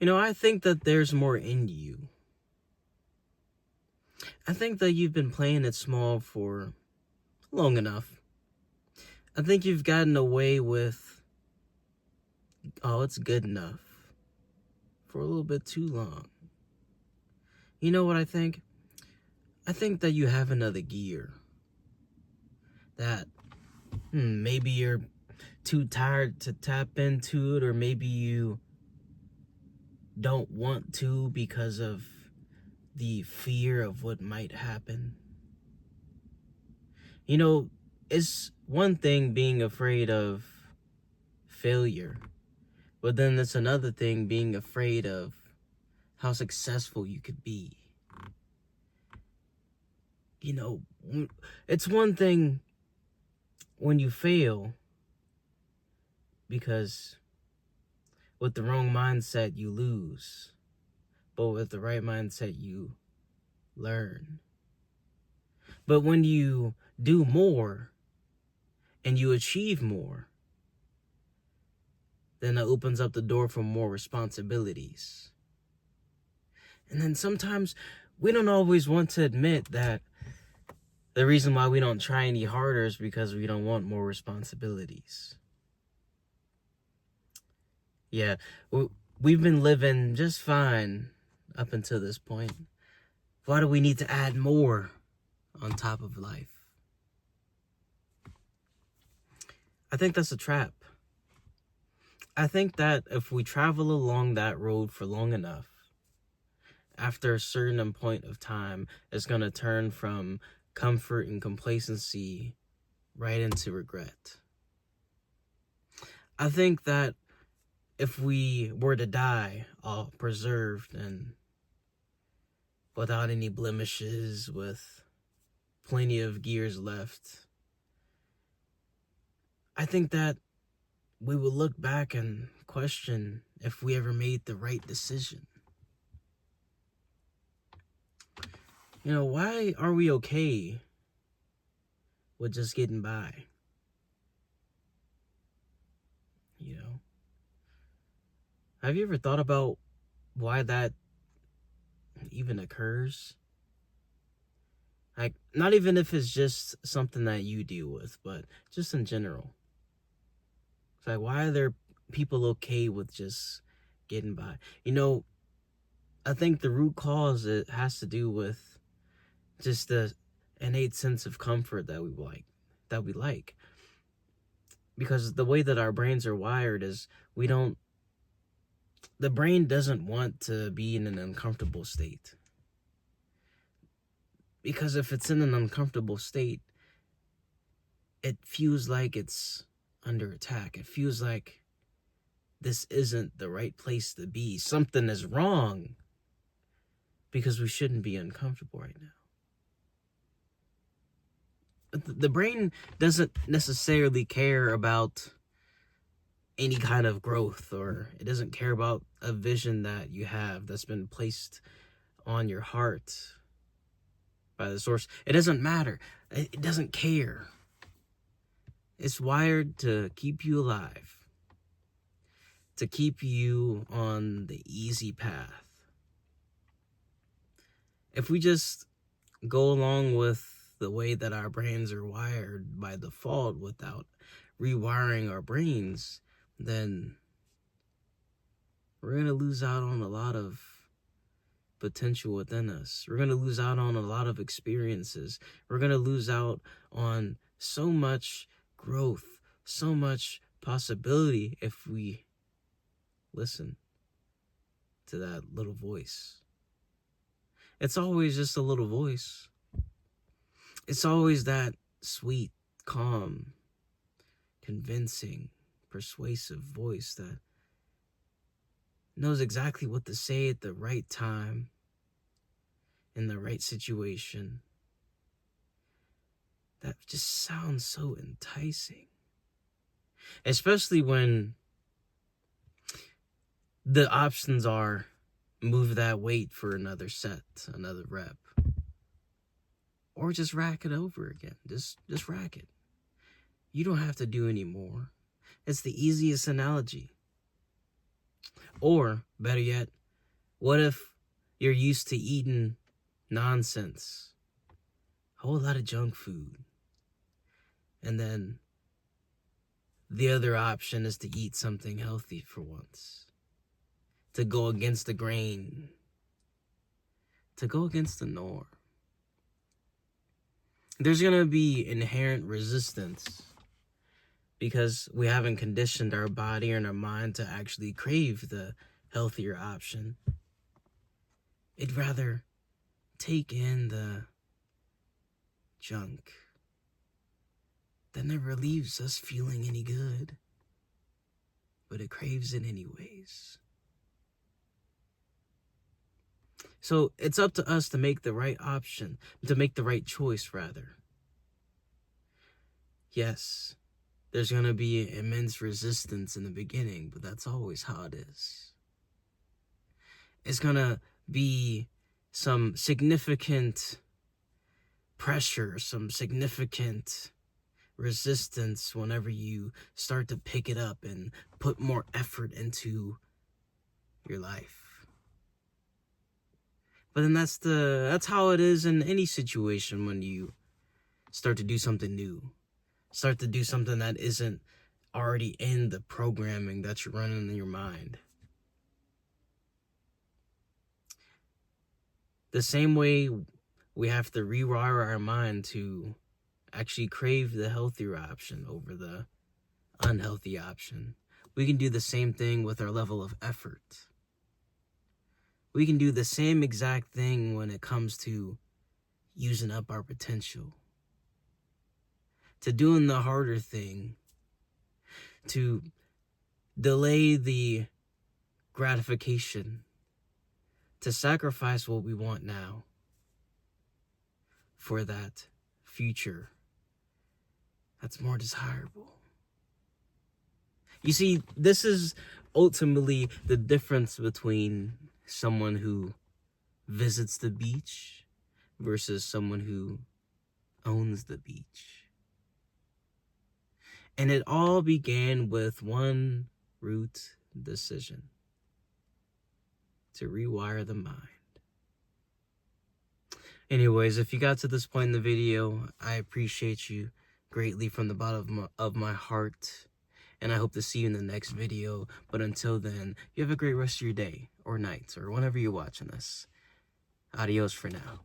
I think that there's more in you. I think that you've been playing it small for long enough. I think you've gotten away with, oh, it's good enough for a little bit too long. You know what I think? I think that you have another gear. That maybe you're too tired to tap into it, or maybe you don't want to because of the fear of what might happen. It's one thing being afraid of failure, but then it's another thing being afraid of how successful you could be. It's one thing when you fail, because with the wrong mindset you lose, but with the right mindset you learn. But when you do more and you achieve more, then it opens up the door for more responsibilities. And then sometimes we don't always want to admit that the reason why we don't try any harder is because we don't want more responsibilities. Yeah, we've been living just fine up until this point. Why do we need to add more on top of life? I think that's a trap. I think that if we travel along that road for long enough, after a certain point of time, it's going to turn from comfort and complacency right into regret. I think that if we were to die all preserved and without any blemishes, with plenty of gears left, I think that we will look back and question if we ever made the right decision. Why are we okay with just getting by? Have you ever thought about why that even occurs? Like, not even if it's just something that you deal with, but just in general. It's like, why are there people okay with just getting by? I think the root cause, it has to do with just the innate sense of comfort that we like. Because the way that our brains are wired is the brain doesn't want to be in an uncomfortable state. Because if it's in an uncomfortable state, it feels like it's under attack. It feels like this isn't the right place to be. Something is wrong, because we shouldn't be uncomfortable right now. The brain doesn't necessarily care about any kind of growth, or it doesn't care about a vision that you have that's been placed on your heart by the source. It doesn't matter. It doesn't care. It's wired to keep you alive, to keep you on the easy path. If we just go along with the way that our brains are wired by default without rewiring our brains, then we're going to lose out on a lot of potential within us. We're going to lose out on a lot of experiences. We're going to lose out on so much growth, so much possibility if we listen to that little voice. It's always just a little voice. It's always that sweet, calm, convincing, persuasive voice that knows exactly what to say at the right time, in the right situation. That just sounds so enticing. Especially when the options are move that weight for another set, another rep. Or just rack it over again. Just rack it. You don't have to do any more. It's the easiest analogy. Or, better yet, what if you're used to eating nonsense, a whole lot of junk food, and then the other option is to eat something healthy for once, to go against the grain, to go against the norm. There's going to be inherent resistance because we haven't conditioned our body and our mind to actually crave the healthier option. It'd rather take in the junk that never leaves us feeling any good, but it craves it anyways. So it's up to us to make the right option, to make the right choice, rather. Yes, there's going to be immense resistance in the beginning, but that's always how it is. It's going to be some significant pressure, some significant resistance whenever you start to pick it up and put more effort into your life. But then that's how it is in any situation when you start to do something new. Start to do something that isn't already in the programming that you're running in your mind. The same way we have to rewire our mind to actually crave the healthier option over the unhealthy option. We can do the same thing with our level of effort. We can do the same exact thing when it comes to using up our potential, to doing the harder thing, to delay the gratification, to sacrifice what we want now for that future that's more desirable. You see, this is ultimately the difference between someone who visits the beach versus someone who owns the beach. And it all began with one root decision: to rewire the mind. Anyways, if you got to this point in the video, I appreciate you greatly from the bottom of my heart. And I hope to see you in the next video. But until then, you have a great rest of your day or night or whenever you're watching this. Adios for now.